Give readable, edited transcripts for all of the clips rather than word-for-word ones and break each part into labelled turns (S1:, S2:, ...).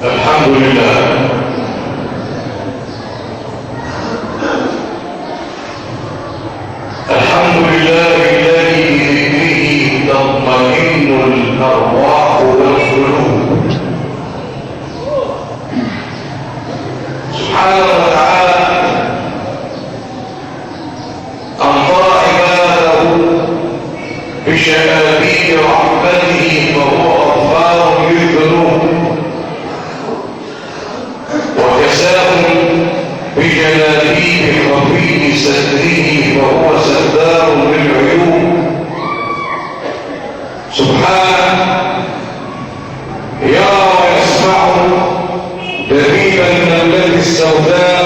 S1: الحمد لله. الحمد لله الذي بذكره تطمئن الأرواح والقلوب سبحانه وتعالى. أمطر عباده بشهادة رحمته فهو غفار للذنوب، وكساهم بجلاليه خفي ستره فهو ستار للعيوب سبحانه. يرى ويسمع دبيب النملة السوداء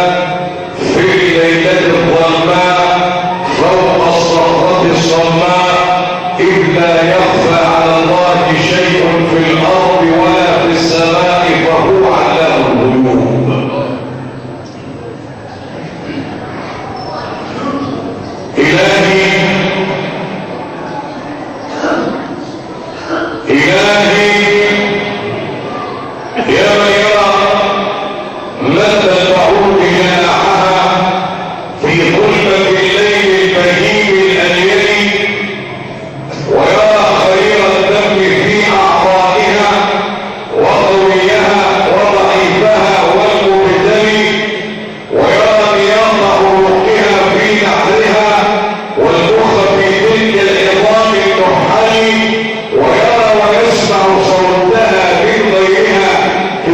S1: في الليلة الظلماء فوق الصخرة الصماء، إذ لا يخفى على الله شيء في الأرض ولا في السماء فهو علام الغيوب. إلهي يا من يرى مدى البعوض جناحها في ظلمة الليل البهيم الأليل، ويرى خير الدم في أعضائها وقويها وضعيفها والمبتلي، ويرى نياط عروقها في نحرها والمخ في تلك العظام المحلي، ويرى ويسمع صوتها من غيرها في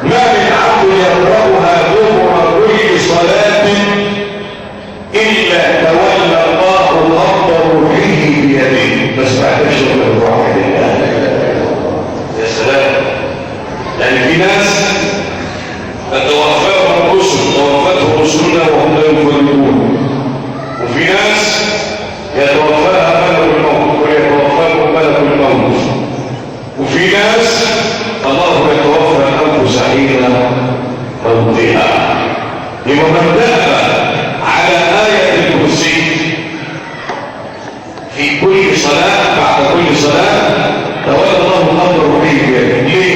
S1: ما من عبد يقرأها دبر كل صلاة إلا تولى الله قبض روحه بيده. بس ما تشرب الروح لله. يا سلام. يعني في ناس توفاهم الرسل، توفاتهم رسلنا وهم لا يفرقون، وفي ناس يتوفاها ملك الموت ويتوفاهم ملك الموت، وفي ناس الله يتوفى الأنفس حين موتها. لمن بدأ على آية الكرسي في كل صلاة، بعد كل صلاة تولى الله الأمر روحي بيده. ليه؟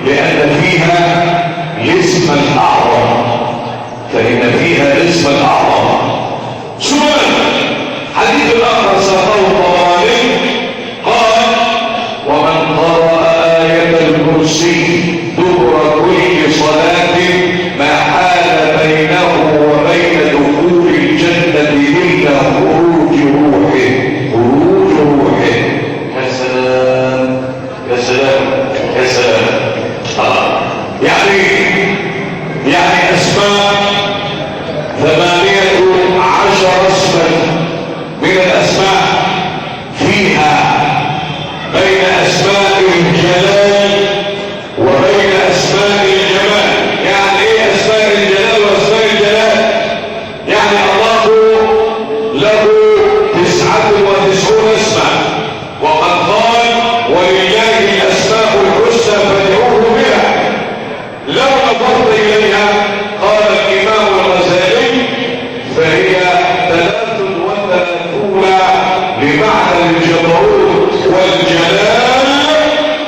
S1: لأن فيها الاسم الأعظم، فإن فيها الاسم الأعظم. سؤال حديث الآخر ساقه الطبراني قال: ومن قرأ آية الكرسي دبر كل صلاة ما حال بينه وبين دخول الجنة إلا خروج روحه. خروج روحه. يا سلام يا سلام يا سلام. يعني أسماء 18 اسما من الأسماء فيها بين أسماء الجلال وبين أسماء الجمال. يعني إيه أسماء الجلال وأسماء الجلال؟ يعني الله له 99 اسما، وقد قال: ولله الأسماء الحسنى فادعوه بها. لو نظرت إليها، قال الإمام الغزالي، فهي 33 بمعنى الجبروت والجلال،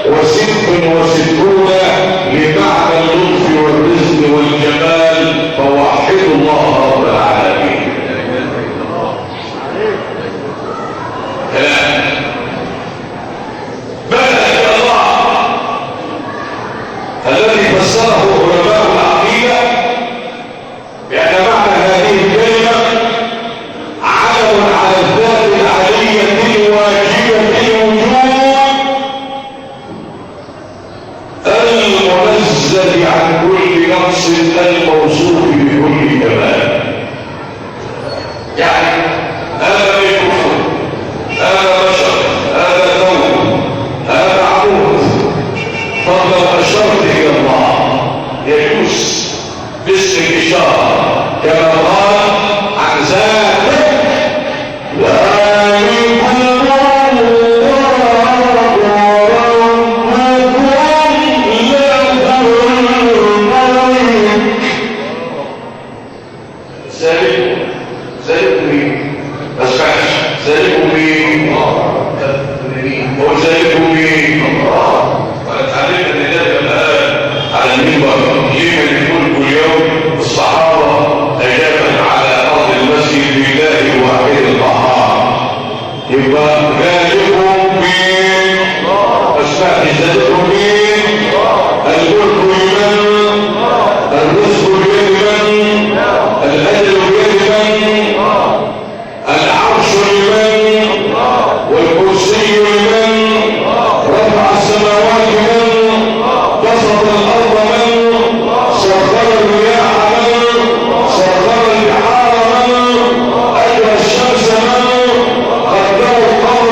S1: و66 بمعنى اللطف والرزق والجمال. فوحدوا الله رب العالمين. كلام بدأ الله الذي فسره علماء العقيدة بأن معنى هذه الكلمة علم على الذات العلية الواجبة الوجود المنزه عن كل نقص الموصوف بكل كمال. يعني هذا ميكروفون، هذا بشر، هذا ثوب، هذا عمود. طب لو أشرت إلى الله يجوز باسم الإشارة، كما قال عن ذلك: سخر البحار من، أجرى الشمس من، قدر القمر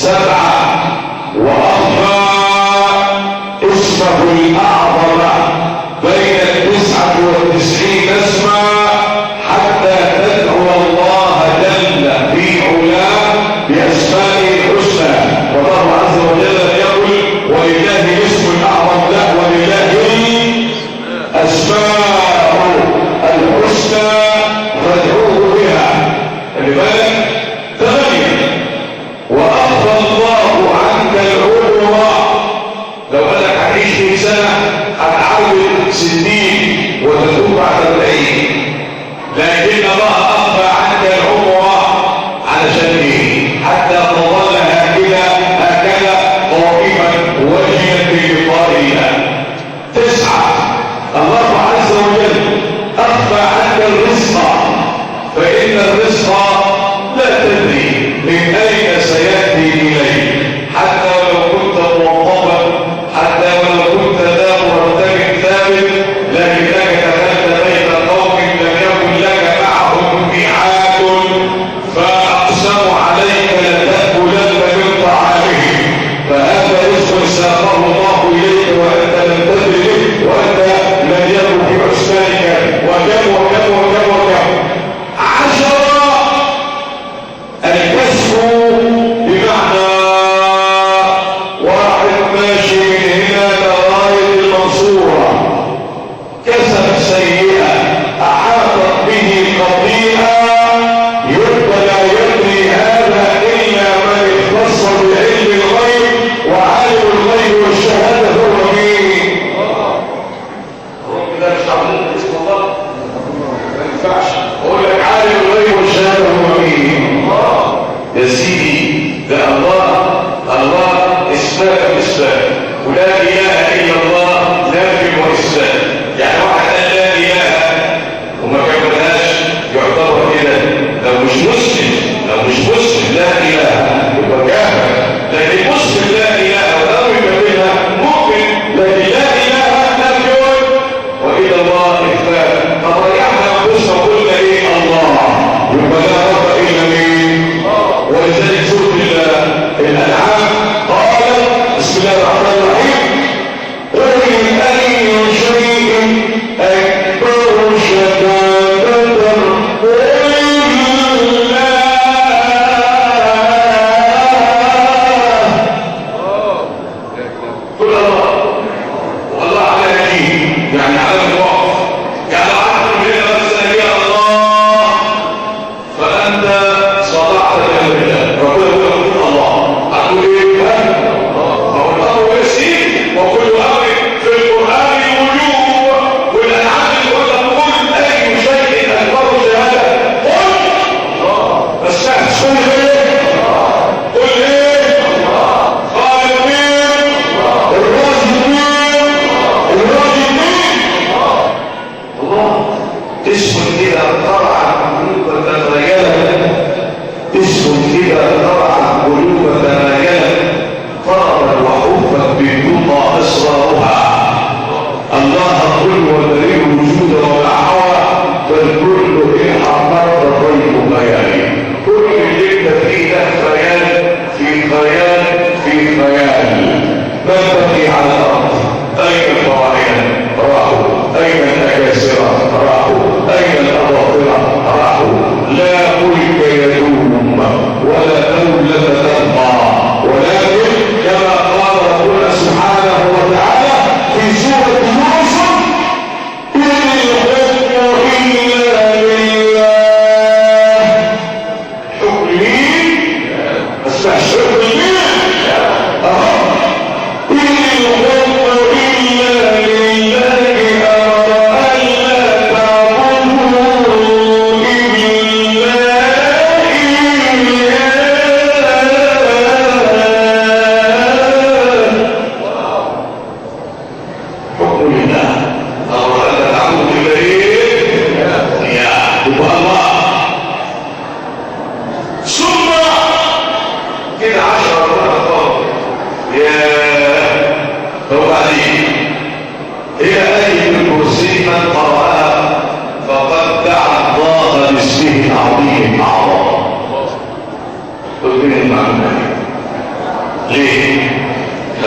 S1: 7 وأخفى اسمه الأعظم بين 99 اسما حتى تدعو الله جل في علاه بأسمائه الحسنى. والله عز وجل يقول ولله الاسم الأعظم، لا ولله أسماء الحسنى فادعوه بها. خلي بالك. 8 وأخفى الله عنك العمر. لو قال لك هتعيش 100 سنة هتعود 60 وتتوب بعد 40، لكن الله أخفى عنك العمر علشان ايه؟ حتى تظل هكذا قائما وجها بلقاء الله. 9 الله عز وجل أخفى عنك الرزق، فإن الرزق لا تدري من أين سيأتي إليك، حتى ولو كنت موظفا، حتى ولو كنت ذا مرتب ثابت، لكنك دخلت بين قوم لم يكن لك معهم ميعاد فأقسموا عليك لتأكلن من طعامهم، فهذا رزق ساقه الله إليك وأنت لم تدري به، وأنت لم يكن في حسنانك. وكم وكم وكم وكم. 10 الكسب، بمعنى واحد ماشي من هنا لغاية المنصورة كسب سيئة أحاطت به خطيئة، يبقى لا يدري هذا إلا من اختص بعلم الغيب، وعالم الغيب والشهادة هو مين؟ رب ده مش عملت اسم الله ما ينفعش اقول لك عالم الغيب والشهادة هو مين؟ يا سيدي ده الله. الله اسماء اسماء، ولا اله الا الله نافي واسماء. يعني واحد قال لا اله وما كملهاش يعتبر كده لو مش مسلم لا اله يبقى كافر، لكن مسلم لا اله ولو يكملها مؤمن، لكن لا اله نافي والى الله اثبات. فريحنا انفسنا وقلنا ايه؟ الله، يبقى لا رب الا مين؟ ولذلك سورة الأنعام قال بسم الله الرحمن الرحيم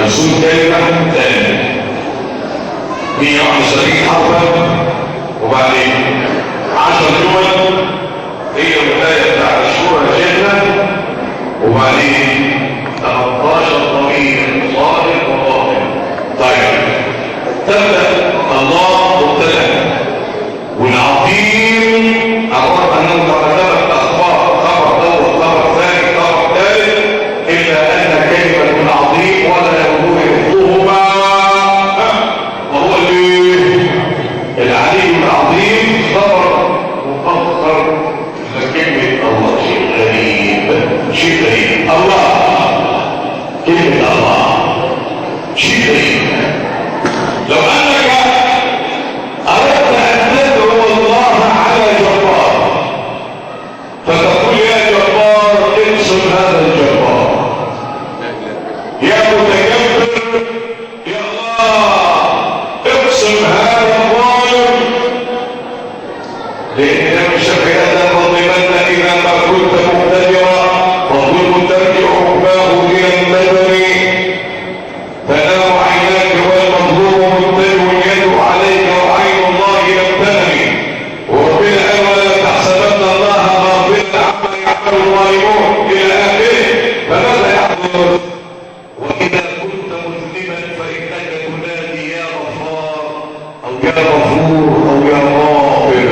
S1: 50 كلمة ثانية، 171 حرفا، وبعدين 10 جمل هي البداية بتاعت الشورى الجنة، وبعدين 13 ضمير صادق وباطن. طيب تبدأ الله مبتدأ، والعظيم عرف أنه تقدمت أخبار خبر أول خبر ثاني خبر ثالث، إلا أن كلمة العظيم ولا يقول حفظهما وهو العلي العظيم خبر مفخر لكلمة الله. شيء غريب، شيء غريب. الله، كلمة الله شيء غريب. لو أنك أردت أن تدعو الله على جبار فتقول يا جبار انصر هذا الجبار، يا متكبر يا الله اقسم هذا الظالم، لأن من شر هذا تظلمن إذا ما كنت مقتدرا والظلم ترجع عقباه إلى الندم، فنام عيناك والمظلوم مبتلو يده عليك وعين الله لم تنم، وربنا قال ولا تحسبن الله غافلا عما يعمل الظالمون إلى آخره. فماذا يحدث؟ وإذا كنت مذنبا فإنك تنادي يا غفار أو يا غفور أو يا غافر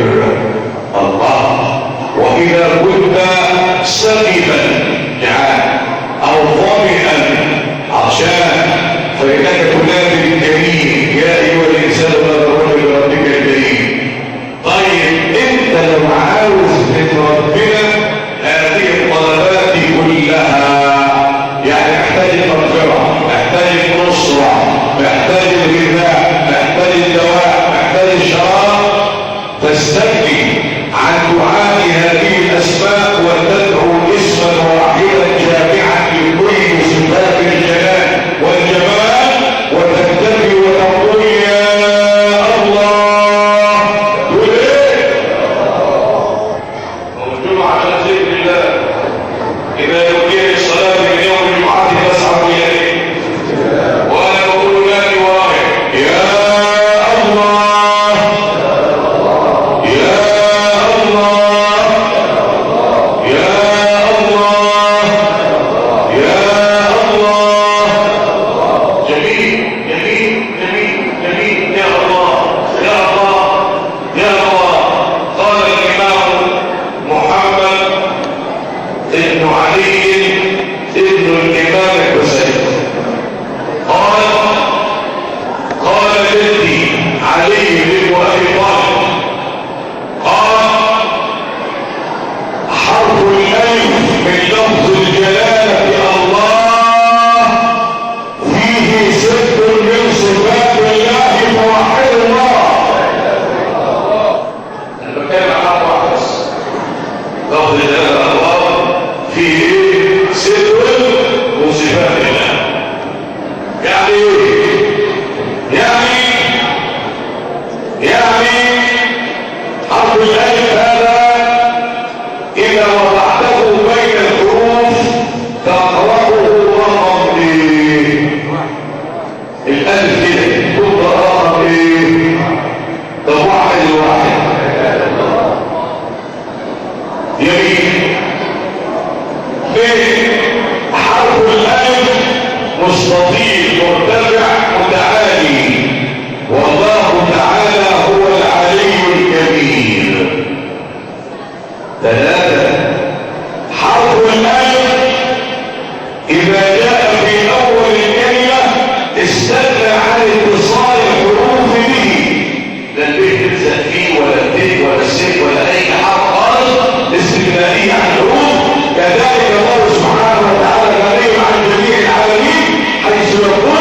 S1: الله. وإذا كنت سقيما جعان أو ظامئا عطشان فإنك تنادي بالكريم يا أيها الإنسان ما غرك بربك الكريم. طيب أنت لو عاوز من ربنا هذه الطلبات كلها، يعني محتاج المغفرة، محتاج النصرة، محتاج الغذاء، محتاج الدواء، محتاج الشراب، تستغني عن دعاء هذه الأسماء وتدعو اسما واحدا جامعا لكل صفات الجلال والجمال، وتكتفي وتقول يا الله. تقول ايه؟ موجود على ذكر الله. إذا نودي للصلاة من يوم الجمعة فاسعوا إليه، وأنا بقول نادي ورايا يا الله يا الله يا الله يا الله. جميل جميل جميل جميل. يا الله يا الله يا الله. قال الإمام محمد ابن علي ابن الإمام الحسين قال جدي علي بن أبي طالب قال حرف الألف من لفظ الجلالة الله فيه ست من صفات الله فوحد الله. أنا بتكلم عن حرف واحد بس. لفظ الجلالة الله فيه ست من صفات الله. يعني ايه؟ يعني حرف الألف هذا إذا وضعته بين الحروف تقرأه رقم ايه؟ الألف كده تقرأ رقم ايه؟ طب واحد يمين. ليه؟ حرف الألف مستطيل مرتفع متعالي، والله تعالى هو العلي الكبير. 3 حرف الألف إذا جاء في أول الكلمة استغنى عن اتصال الحروف به، لا البيت تلزق فيه ولا الدين ولا السين ولا أي حرف خالص، استغنائي عن الحروف. كذلك الله سبحانه وتعالى غني عن جميع العالمين حيث يقول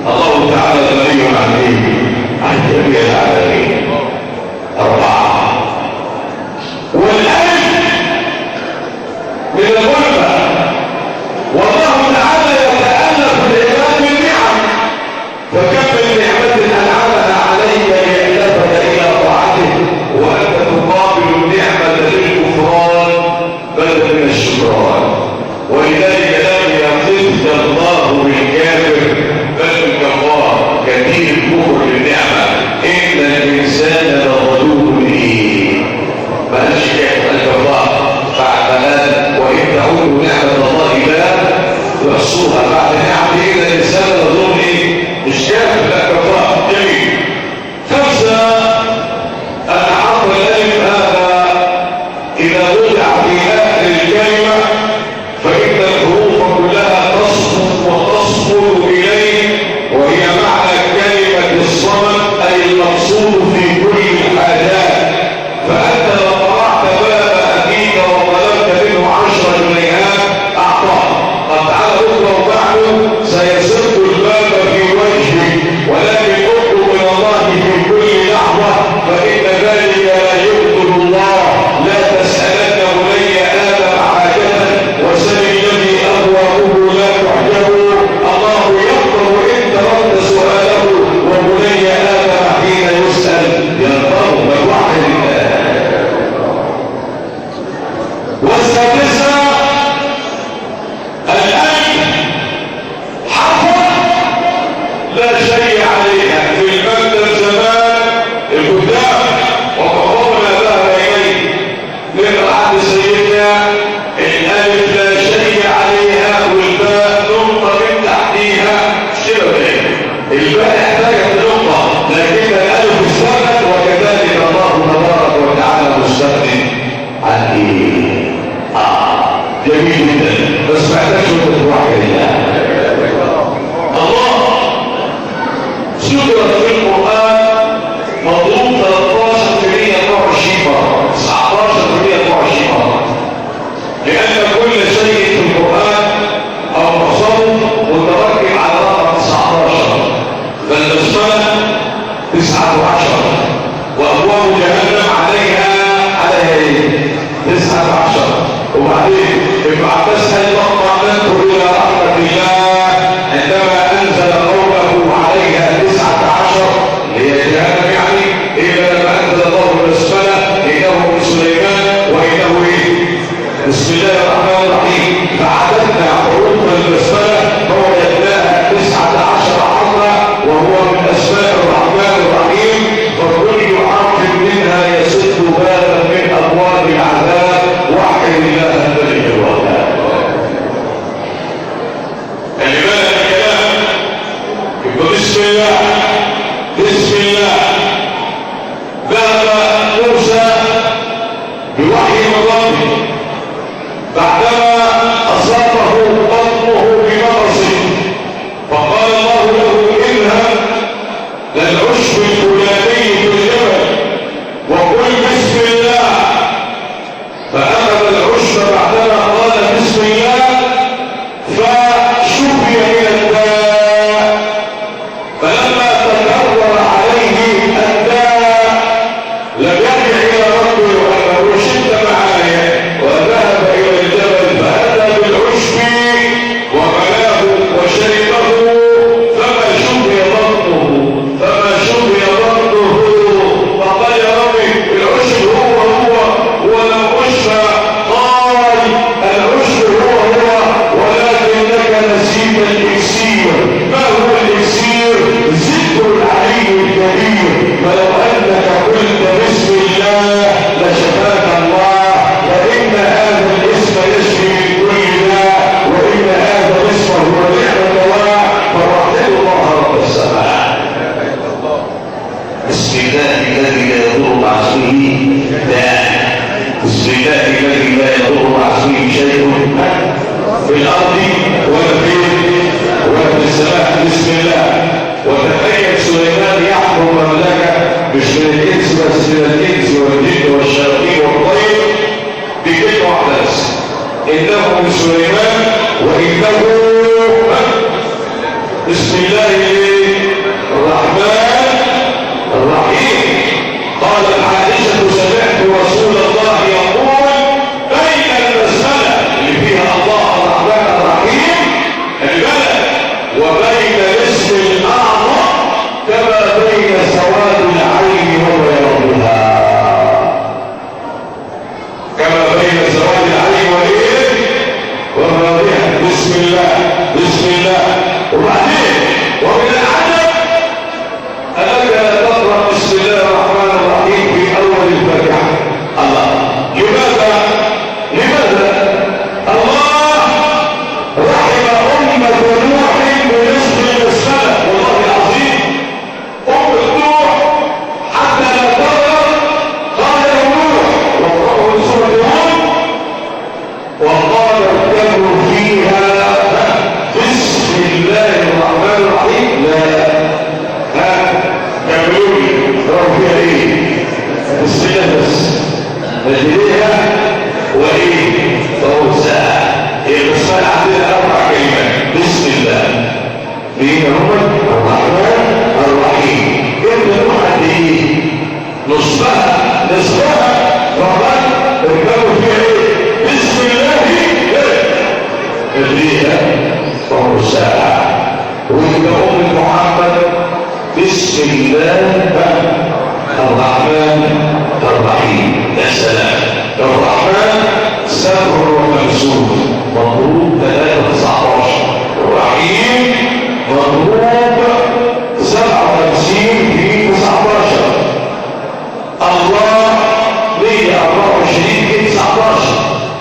S1: الله تعالى غني عن جميع العالمين عشر، وأبواب جهنم عليها ايه؟ 19. وبعدين ابن عباس قال اطمأننت إلى رحمة الله عندما أنزل قوله عليها 19 هي جهنم، يعني إلا لما أنزل الله البسملة إنه من سليمان وإنه إيه؟ بسم الله الرحمن الرحيم. فعددنا حروف البسملة فوجدناها 19 حرفا، وهو من أسماء الرحمن الرحيم، فكل حرف منها يسد بابا من أبواب العذاب. وحي الله الملك الوهاب. اللي بالك الكلام يبقى بسم الله بسم الله. ذهب موسى بوحي من ربه بعدما أصابه بطنه بمغص، فقال الله له اذهب للعشب الفلاني في الجبل وقل بسم الله. فأخذ العشب بعدما قال بسم الله فشفي من الداء. فلما تكرر عليه الداء لم يرجع إلى ربه وأنه شد معايا، وذهب إلى الجبل فأتى بالعشب وملاه وشربه فما شفي بطنه فقال يا ربي العشب هو لم أشفى. قال العشب هو ولكنك نسيت الإكسير. ما هو الإكسير؟ ذكر العلي الكبير. فلو أنك قلت بسم الله لشفاك الله، فإن هذا الاسم يشفي من كل داء، وإن هذا الاسم هو نعم الدواء. فوحدوا الله رب السماء. بسم الله الذي لا يضر مع اسمه داء. بسم الله الذي لا يضر مع اسمه شيء في الأرض ولا في السماء. بسم الله. وتخيل سليمان يحكم مملكة مش من الإنس بس، من الإنس والجن والشياطين والطير بكلمة واحدة بس، إنه من سليمان وإنه بسم الله الرحمن الرحيم. قالت عائشة سمعت رسول الله يقول بين البسملة اللي فيها الله الرحمن الرحيم البلد وبين الاسم الأعظم كما بين سواد العين وبياضها، كما بين سواد العين وبياضها. بسم الله بسم الله. وبعدين ومن العجب أنك لا تقرأ بسم الله الرحمن الرحيم في أول الفاتحة. الله لماذا الله رحم أمة نوح بنصف البسملة. والله العظيم أمة نوح حتى لا تقرأ قال نوح وقرأه سورة هود وقال اركبوا فيها بسم الله الرحمن الرحيم. لا تعملوا لي تروا فيها ايه؟ بسم الله بس نجريها وايه؟ فوزها. البسملة عندنا 4 كلمات. بسم الله مين هم؟ الرحمن الرحيم. ابن نوح قد ايه؟ نصفها فقط اركبوا فيها ايه؟ بسم الله نجريها فوزها. وإن أم محمد بسم الله الرحمن الرحيم. يا سلام. الرحمن 57 مضروب 319، الرحيم مضروب 57 في 19، الله 124 في 19.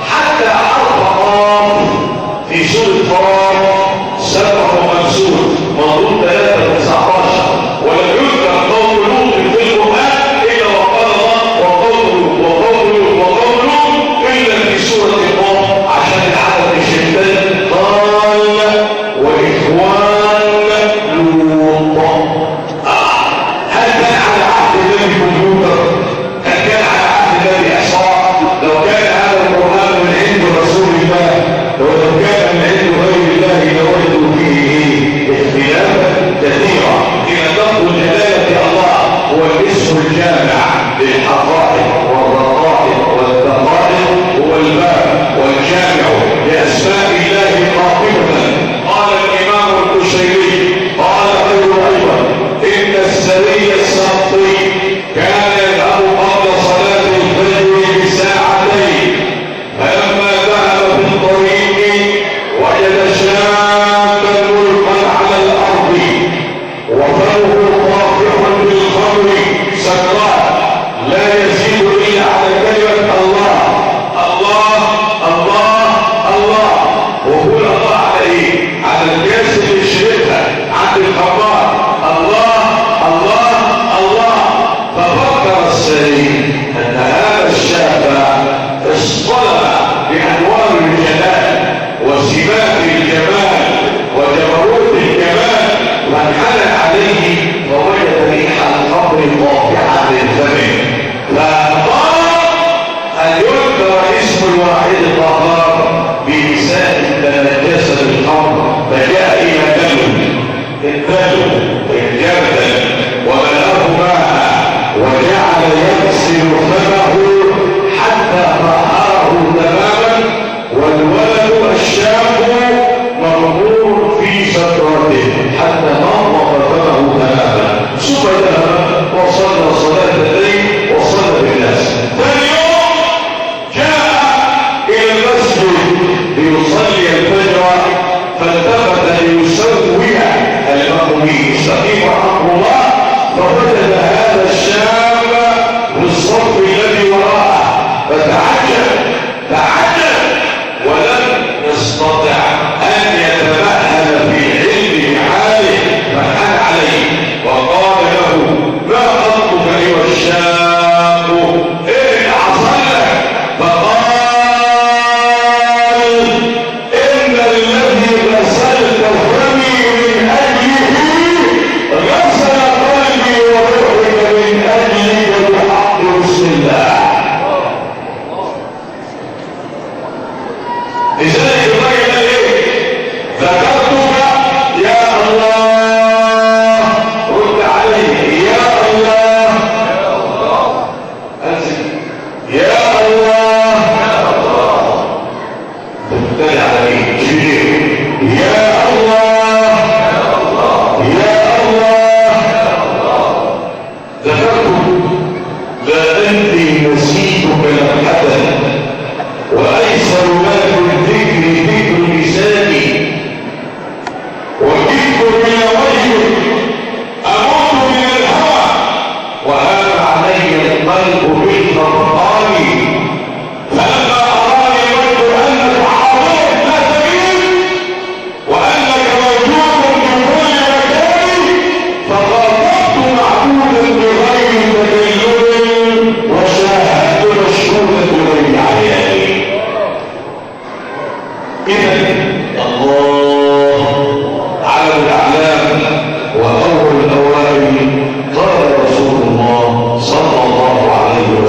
S1: حتى حرف قاف في سورة قاف 57 مضروب 319. ولم يذكر قوم لوط في الاسم الجامع للحقائق والرقائق والدقائق هو الباب والجامع لأسماء الله قاطبة. قال الإمام القشيري قال أيضا إن السري السقطي كان يذهب قبل صلاة الفجر بساعتين، فلما ذهب في الطريق وجد شابا ملقا على الأرض وفمه طافح بالخمر سكران لا يزيد إلا على كلمة الله الله الله الله، وقول الله على إيه؟ على الكاس اللي شربها عند الخمار، الله الله الله. ففكر السري أن هذا الشاب اصطلب بأنوار الجلال وسمات الجمال وجبروت الجمال، وانحنى عليه فوجد ريح الخمر طافحة للفم، فقال أن يذكر اسم الواحد الطهار بلسان تنجس بالخمر، فجاء إلى الدلو الجردل وملأه ماء وجعل يغسل فمه حتى طهره تماما، والولد الشاب مرمور في سكرته حتى نظف فمه تماما، ثم ذهب وصلى صلاة الليل وصلى بالناس. ثاني يوم جاء إلى المسجد ليصلي الفجر، فالتفت ليسوي المأمومين استقيم رحمه الله، فوجد هذا الشاب بالصف الذي وراءه فتعجب ولم يستطع أن يتمهل في علم حاله، فحال عليه وقال له ما خطبك أيها الشاب؟ إيه حصل لك؟ فقال إن الذي غسلت فمي من أجله غسل قلبي وروحك من أجلك بحق بسم الله. لذلك الرجل قال ايه؟ ذكرتك يا الله، رد عليه يا الله، انزل يا الله، تبتلع عليه شيء يا الله يا الله. ذكرتك لا أنت نسيتك لمحة، وأيسر لك الذكر ذكر لساني، وجدت من وجهك أموت من الهوى، وهاب علي القلب بالفرقان، فلما أراني الوجه أنك حاضر لا تغيب وأنك موجود في كل مكان، فخاطبت معبودا بغير تكلم وشاهدت مشهودا بغير عياني. إذا الله علم الأعلام وأول الأوائل، قال رسول الله صلى الله عليه وسلم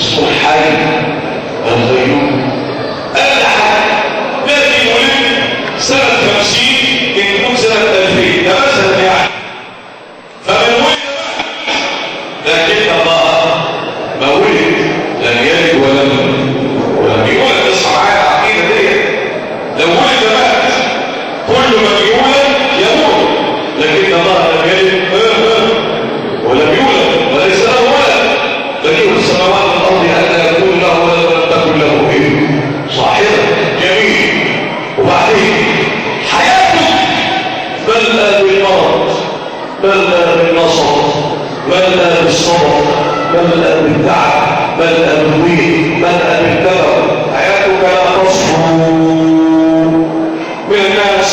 S1: اسمه الحي القيوم. أنا حي لكن ولد سنة 50 يكون سنة 2000 ده مثلا يعني. فمن ولد لكن الله ما ولد لم يلد ولم يولد. اصحى معايا العقيدة ديت. لو ولد مات، كل ما يولد يموت، لكن الله لم يلد ولم يولد وليس له ولد. بديع السماوات والارض ان يكون له ولد ولم تكن له ابن. صاحبه جميل. وبعدين حياته ملأى بالمرض، ملأى بالنصر، ملأى بالصبر، ملأى بالتعب، ملأى بالضيق، ملأى بالكبر. حياتك لا تصفو من الناس،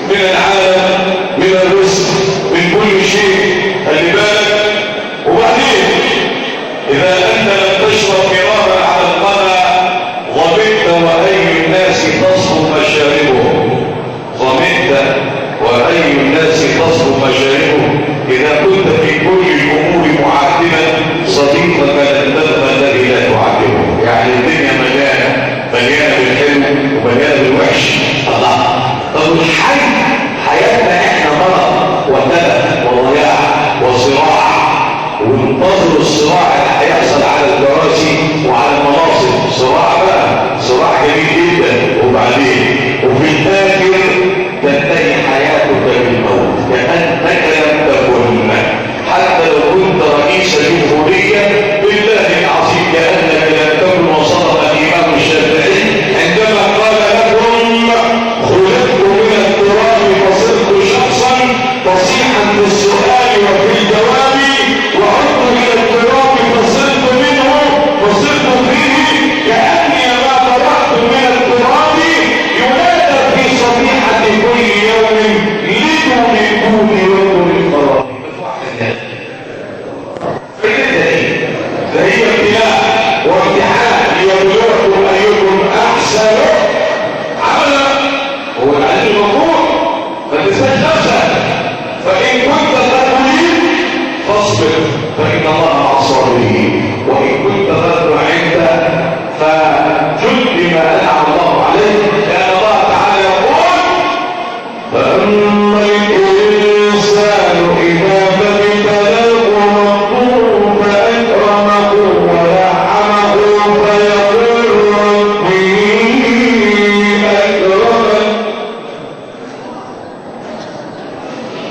S1: من العالم، من الرزق، من كل شيء. خلي بالك. وبعدين إذا أنت لم تشرب مرارا على القمع ظمئت وأي الناس تصفو مشاربهم. ظمئت وأي الناس تصفو مشاربهم. إذا كنت في كل الأمور معاتبا صديقك لن تبقى الذي لا تعاتبه. يعني الدنيا مليانة بالحلو ومليانة بالوحش. الله. طب الحي حياتنا احنا مرض وندم وضياع وصراع، وانتظروا الصراع اللي هيحصل على الكراسي وعلى المناصب. صراع بقى، صراع جميل جدا. وبعدين وفي الاخر تنتهي حياتك بالموت كأنك لم تكن، حتى لو كنت رئيس جمهورية. بالله العظيم كأنك لم تكن. وصدق الإمام الشافعي عندما قال لكم خلقت من التراب فصرت شخصا فصيحا في السؤال وفي الجواب، وعدت الى التراب فصرت منه فصرت فيه كأني ما طلعت من التراب. ينادى في صبيحة كل يوم لدون الكون ودون القرار. فهي ابتلاء وامتحان ليبلوكم ايكم احسن عملا. هو العلم المطلوب. ما تنساش نفسك. فان كنت تقوي فاصبر فان الله مع الصابرين، وان كنت تقوى عند فجد بما انعم الله عليك. لان الله تعالى يقول فاما الانسان اذا ما ابتلاه ربه فاكرمه ونعمه فيقول ربي اكرمن.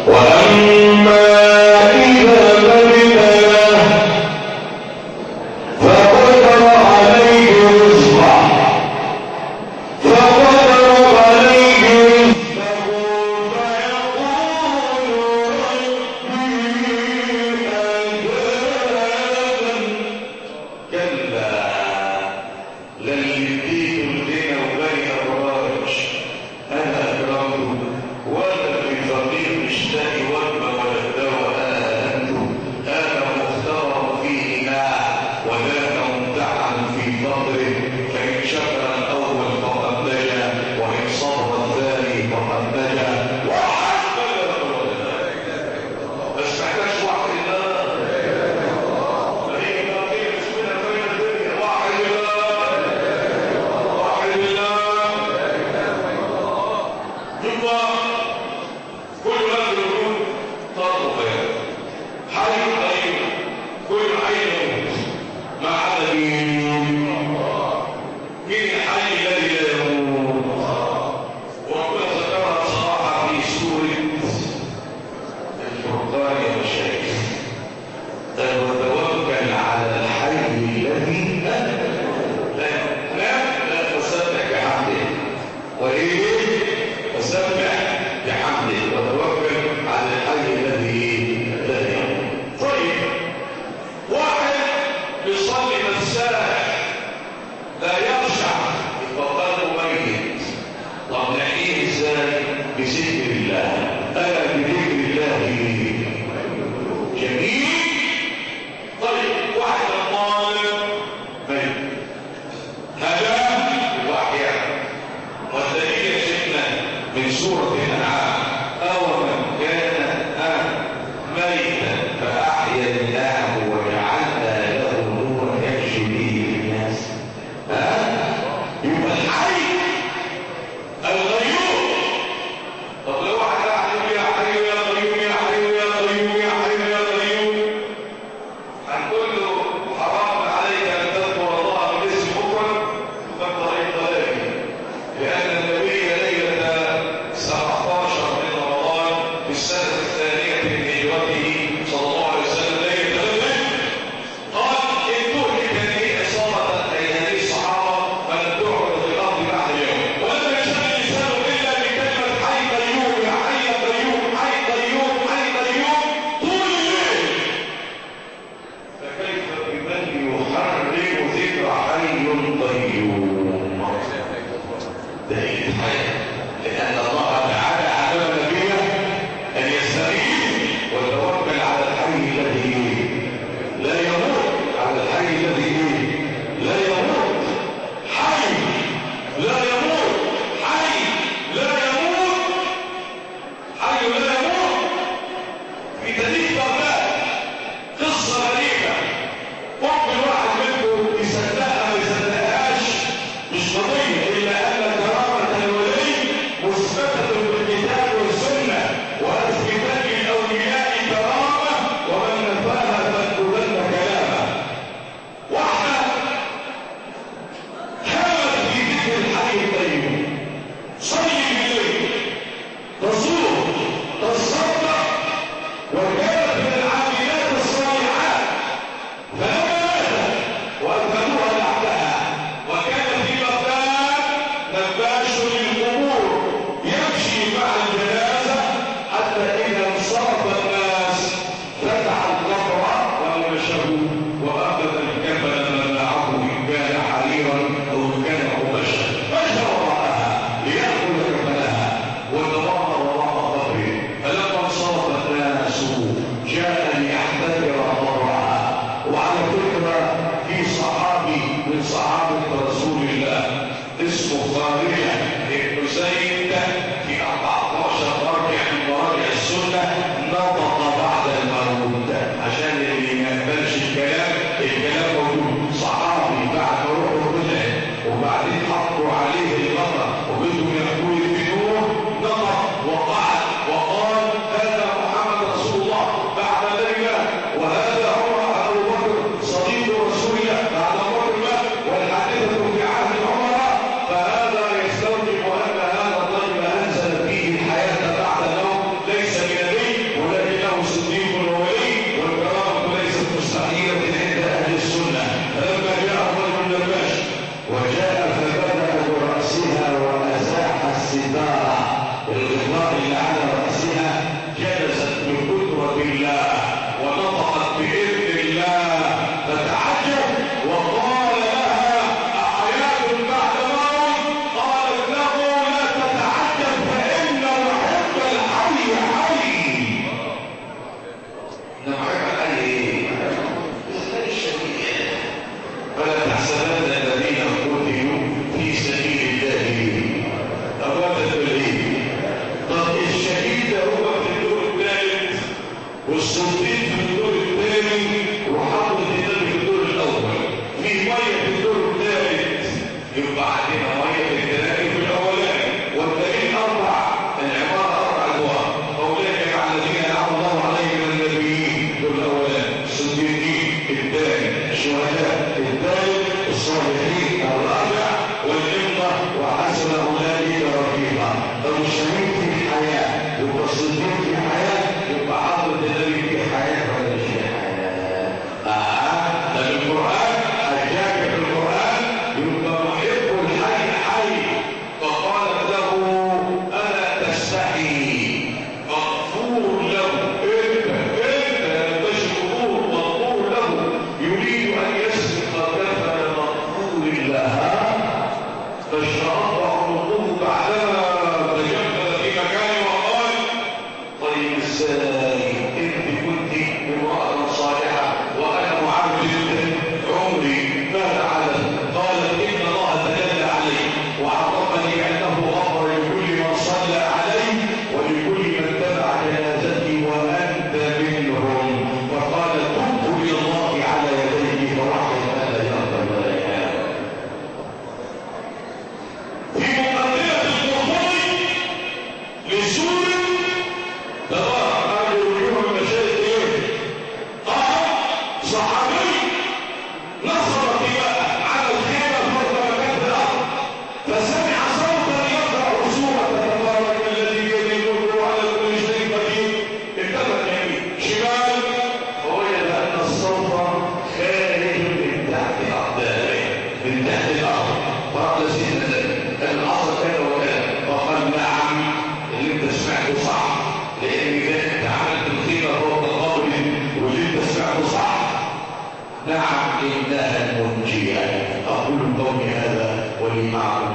S1: واما اذا ما ابتلاه فقدر عليه رزقه بذكر الله. ألا بذكر الله جميل. طيب واحد الطالب هذا الوحي والدليل يا شيخنا من سورة الأنعام أومن كان ميتا فأحييناه وجعلنا له نورا يمشي به معقول